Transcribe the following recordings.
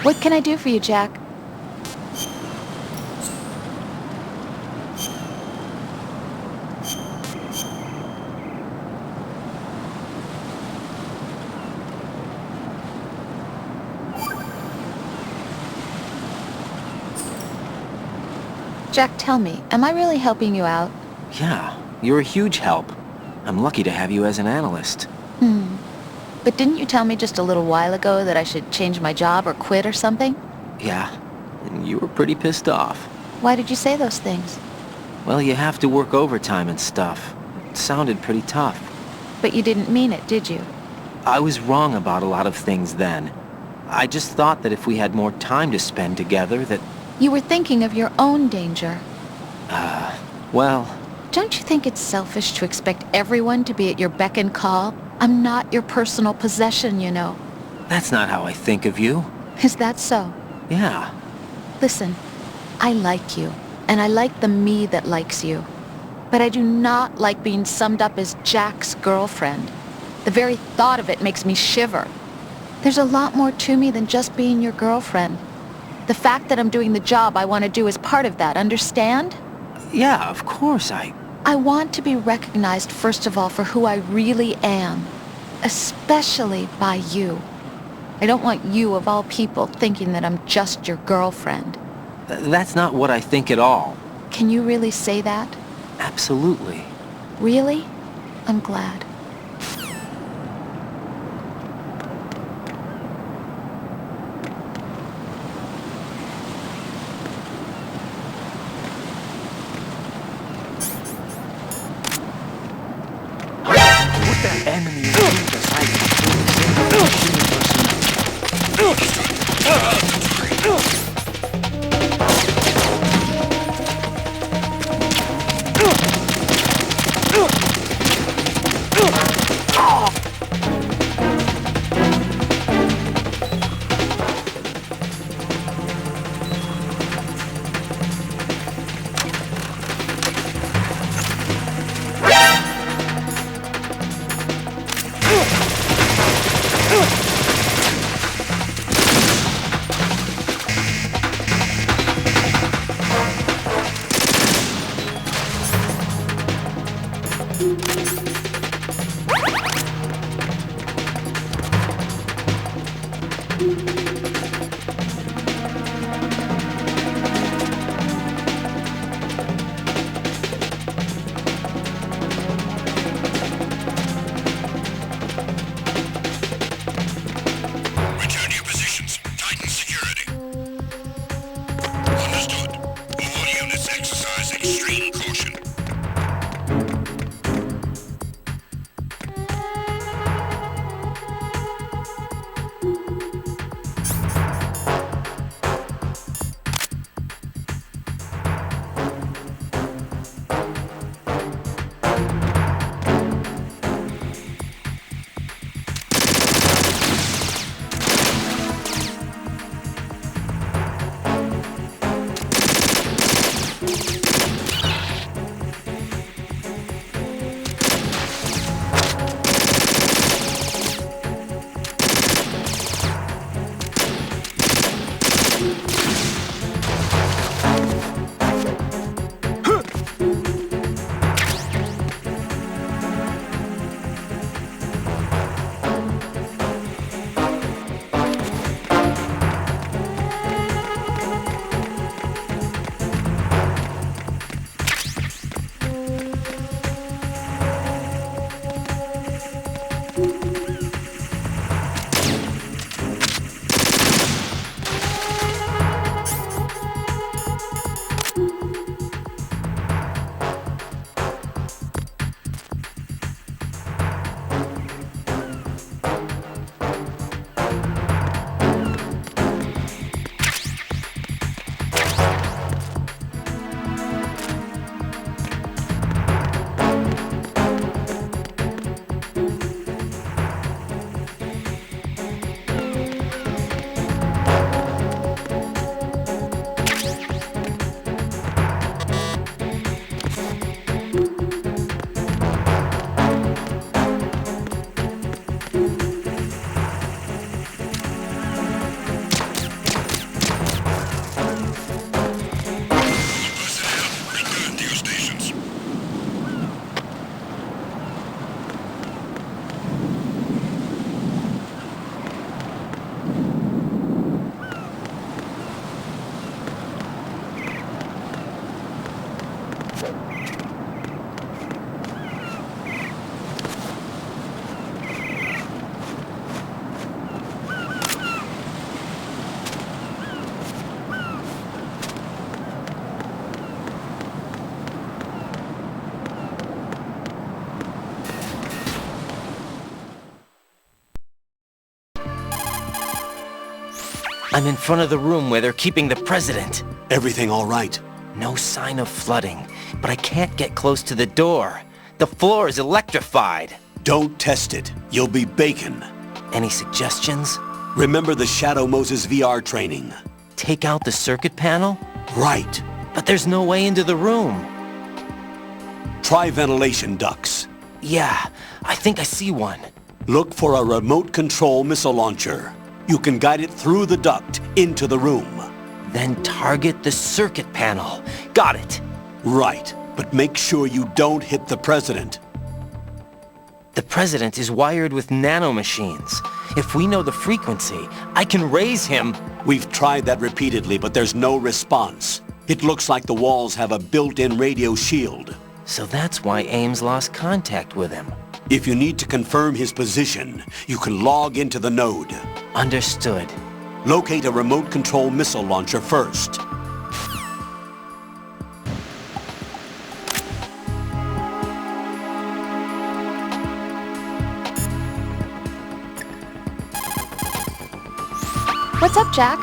What can I do for you, Jack? Jack, tell me, am I really helping you out? Yeah, you're a huge help. I'm lucky to have you as an analyst. But didn't you tell me just a little while ago that I should change my job or quit or something? Yeah, and you were pretty pissed off. Why did you say those things? Well, you have to work overtime and stuff. It sounded pretty tough. But you didn't mean it, did you? I was wrong about a lot of things then. I just thought that if we had more time to spend together that... You were thinking of your own danger. Well... Don't you think it's selfish to expect everyone to be at your beck and call? I'm not your personal possession, you know. That's not how I think of you. Is that so? Yeah. Listen, I like you, and I like the me that likes you. But I do not like being summed up as Jack's girlfriend. The very thought of it makes me shiver. There's a lot more to me than just being your girlfriend. The fact that I'm doing the job I want to do is part of that, understand? Yeah, of course, I want to be recognized, first of all, for who I really am, especially by you. I don't want you, of all people, thinking that I'm just your girlfriend. That's not what I think at all. Can you really say that? Absolutely. Really? I'm glad. Put that enemy in Return to your positions. Tighten security. Understood. All units exercise extreme caution. I'm in front of the room where they're keeping the president. Everything all right? No sign of flooding, but I can't get close to the door. The floor is electrified. Don't test it. You'll be bacon. Any suggestions? Remember the Shadow Moses VR training. Take out the circuit panel? Right. But there's no way into the room. Try ventilation ducts. Yeah, I think I see one. Look for a remote control missile launcher. You can guide it through the duct into the room. Then target the circuit panel. Got it. Right, but make sure you don't hit the president. The president is wired with nanomachines. If we know the frequency, I can raise him. We've tried that repeatedly, but there's no response. It looks like the walls have a built-in radio shield. So that's why Ames lost contact with him. If you need to confirm his position, you can log into the node. Understood. Locate a remote control missile launcher first. What's up, Jack?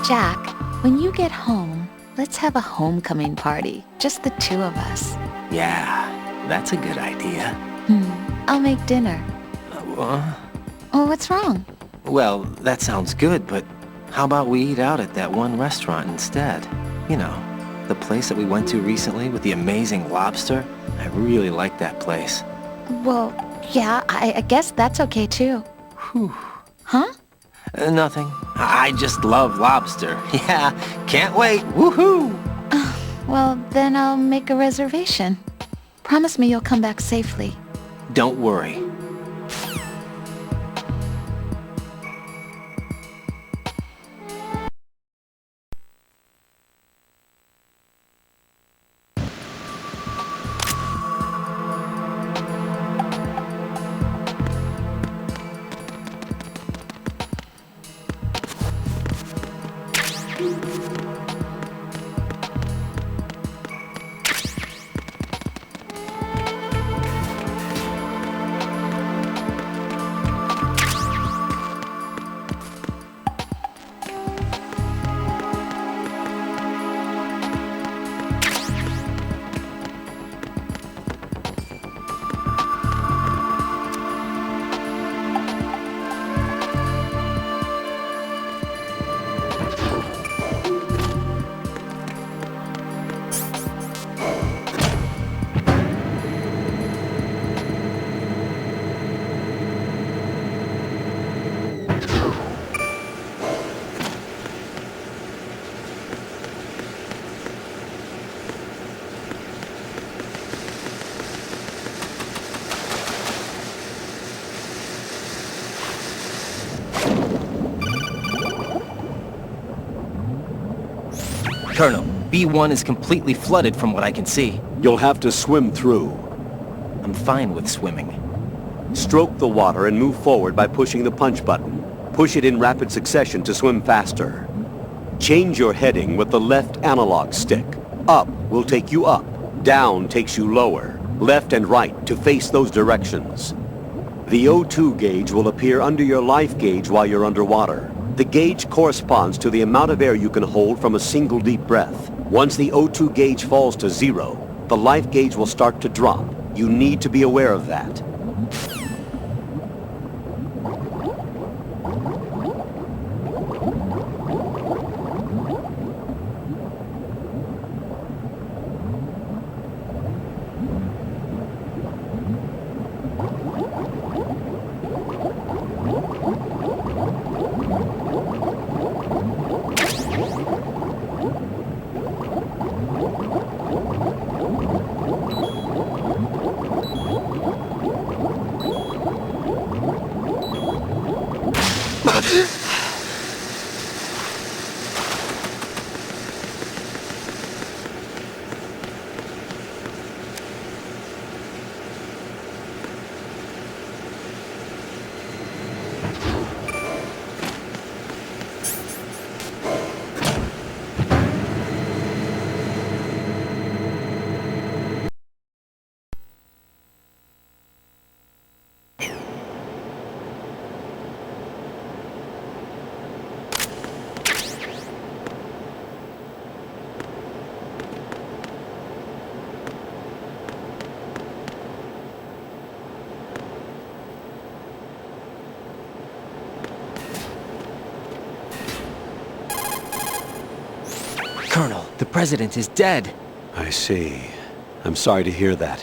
Jack, when you get home, let's have a homecoming party. Just the two of us. Yeah, that's a good idea. I'll make dinner. Oh, what's wrong? Well, that sounds good, but how about we eat out at that one restaurant instead? You know, the place that we went to recently with the amazing lobster. I really like that place. Well, yeah, I guess that's okay too. Whew. Huh? Nothing. I just love lobster. Yeah, can't wait. Woohoo! Well, then I'll make a reservation. Promise me you'll come back safely. Don't worry. Colonel, B1 is completely flooded from what I can see. You'll have to swim through. I'm fine with swimming. Stroke the water and move forward by pushing the punch button. Push it in rapid succession to swim faster. Change your heading with the left analog stick. Up will take you up. Down takes you lower. Left and right to face those directions. The O2 gauge will appear under your life gauge while you're underwater. The gauge corresponds to the amount of air you can hold from a single deep breath. Once the O2 gauge falls to 0, the life gauge will start to drop. You need to be aware of that. president is dead. I see. I'm sorry to hear that.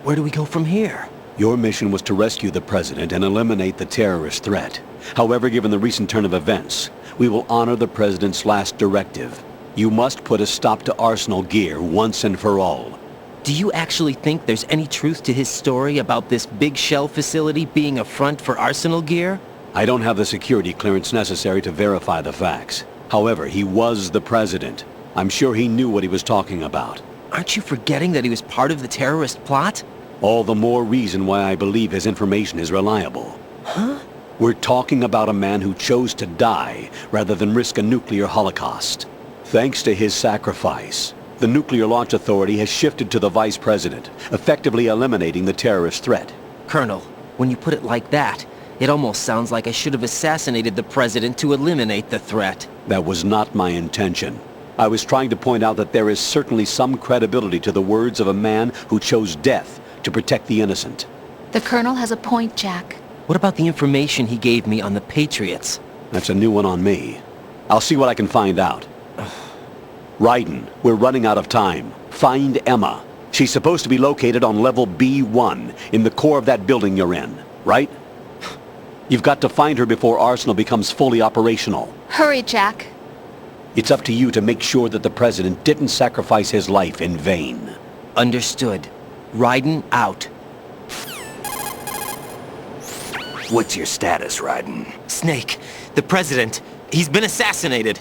Where do we go from here? Your mission was to rescue the president and eliminate the terrorist threat. However, given the recent turn of events, we will honor the president's last directive. You must put a stop to Arsenal gear once and for all. Do you actually think there's any truth to his story about this big shell facility being a front for Arsenal gear? I don't have the security clearance necessary to verify the facts. However, he was the president. I'm sure he knew what he was talking about. Aren't you forgetting that he was part of the terrorist plot? All the more reason why I believe his information is reliable. Huh? We're talking about a man who chose to die rather than risk a nuclear holocaust. Thanks to his sacrifice, the Nuclear Launch Authority has shifted to the vice president, effectively eliminating the terrorist threat. Colonel, when you put it like that, it almost sounds like I should have assassinated the president to eliminate the threat. That was not my intention. I was trying to point out that there is certainly some credibility to the words of a man who chose death to protect the innocent. The Colonel has a point, Jack. What about the information he gave me on the Patriots? That's a new one on me. I'll see what I can find out. Raiden, we're running out of time. Find Emma. She's supposed to be located on level B1, in the core of that building you're in, right? You've got to find her before Arsenal becomes fully operational. Hurry, Jack. It's up to you to make sure that the president didn't sacrifice his life in vain. Understood. Raiden out. What's your status, Raiden? Snake, the president, he's been assassinated.